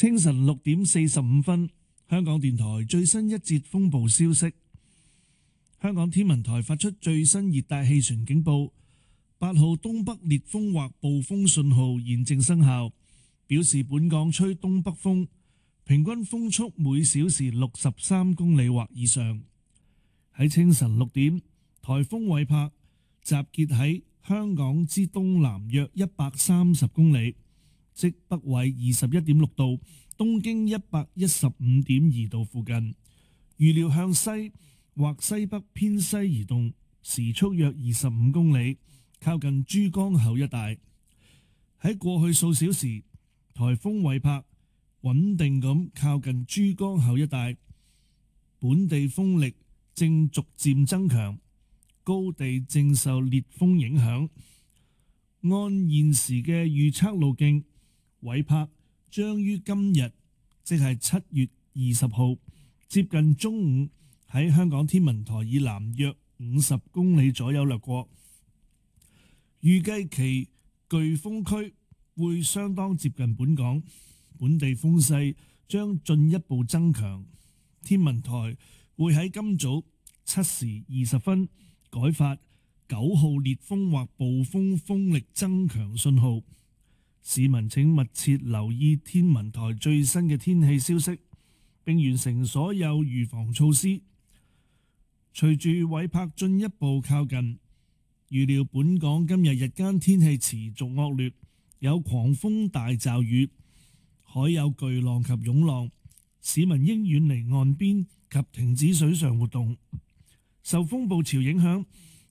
清晨6點45分，香港電台最新一節風暴消息。香港天文台發出最新熱帶氣旋警報，8號東北烈風或暴風信號現正生效，表示本港吹東北風，平均風速每小時63公里或以上。喺清晨6點，颱風韋柏集結喺香港之東南約130公里，即北緯21.6度，東經115.2度附近，預料向西或西北偏西移動，時速約25公里，靠近珠江口一帶。喺過去數小時，颱風韋柏穩定咁靠近珠江口一帶，本地風力正逐漸增強，高地正受烈風影響。按現時嘅預測路徑，韋柏將於今日，即係7月20號，接近中午喺香港天文台以南約50公里左右掠過。預計其颶風區會相當接近本港，本地風勢將進一步增強。天文台會喺今早7時20分改發9號烈風或暴風風力增強信號。市民請密切留意天文台最新嘅天氣消息，並完成所有預防措施。隨住韋柏進一步靠近，預料本港今日日間天氣持續惡劣，有狂風大驟雨，海有巨浪及湧浪，市民應遠離岸邊及停止水上活動。受風暴潮影響，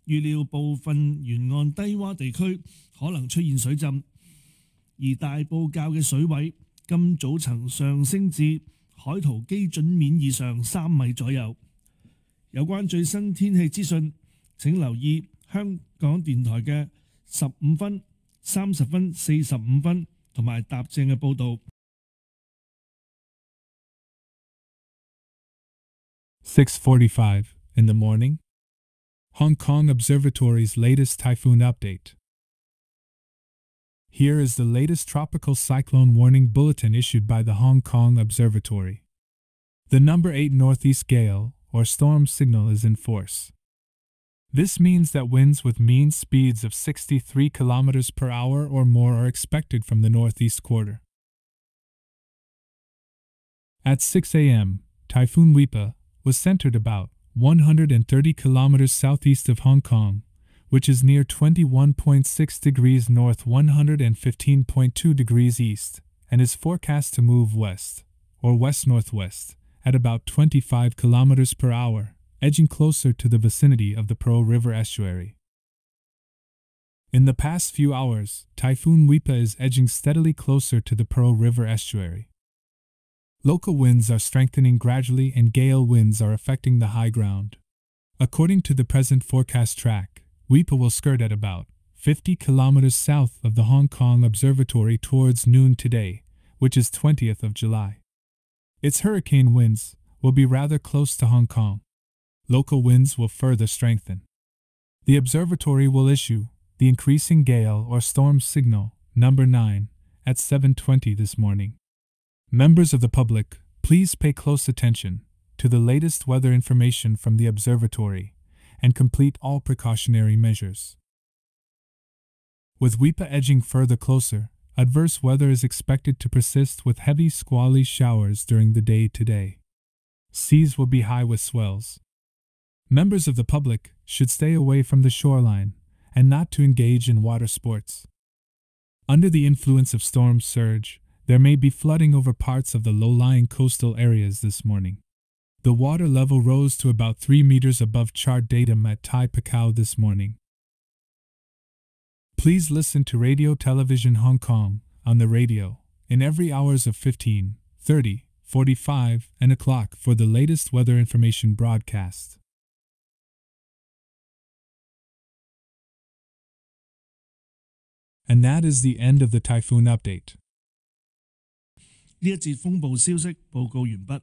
預料部分沿岸低洼地區可能出現水浸，而大埔滘嘅水位今早曾上升至海圖基準面以上3米左右。有關最新天氣資訊，請留意香港電台嘅15分、30分、45分同埋踏正嘅報導。6:45 in the morning. Hong Kong Observatory's latest typhoon update. Here is the latest tropical cyclone warning bulletin issued by the Hong Kong Observatory. The number 8 northeast gale, or storm signal, is in force. This means that winds with mean speeds of 63 kilometers per hour or more are expected from the northeast quarter. At 6 a.m., Typhoon Wipa was centered about 130 kilometers southeast of Hong Kong, which is near 21.6 degrees north, 115.2 degrees east, and is forecast to move west, or west-northwest, at about 25 kilometers per hour, edging closer to the vicinity of the Pearl River estuary. In the past few hours, Typhoon Wipa is edging steadily closer to the Pearl River estuary. Local winds are strengthening gradually and gale winds are affecting the high ground. According to the present forecast track, Wipa will skirt at about 50 kilometers south of the Hong Kong Observatory towards noon today, which is 20th of July. Its hurricane winds will be rather close to Hong Kong. Local winds will further strengthen. The observatory will issue the increasing gale or storm signal, number 9, at 7:20 this morning. Members of the public, please pay close attention to the latest weather information from the observatory and complete all precautionary measures. With Wipa edging further closer, adverse weather is expected to persist with heavy squally showers during the day today. Seas will be high with swells. Members of the public should stay away from the shoreline and not to engage in water sports. Under the influence of storm surge, there may be flooding over parts of the low-lying coastal areas this morning. The water level rose to about 3 meters above chart datum at Tai Pacao this morning. Please listen to Radio Television Hong Kong on the radio in every hours of 15, 30, 45, and o'clock for the latest weather information broadcast. And that is the end of the typhoon update. 呢一節風暴消息報告完畢。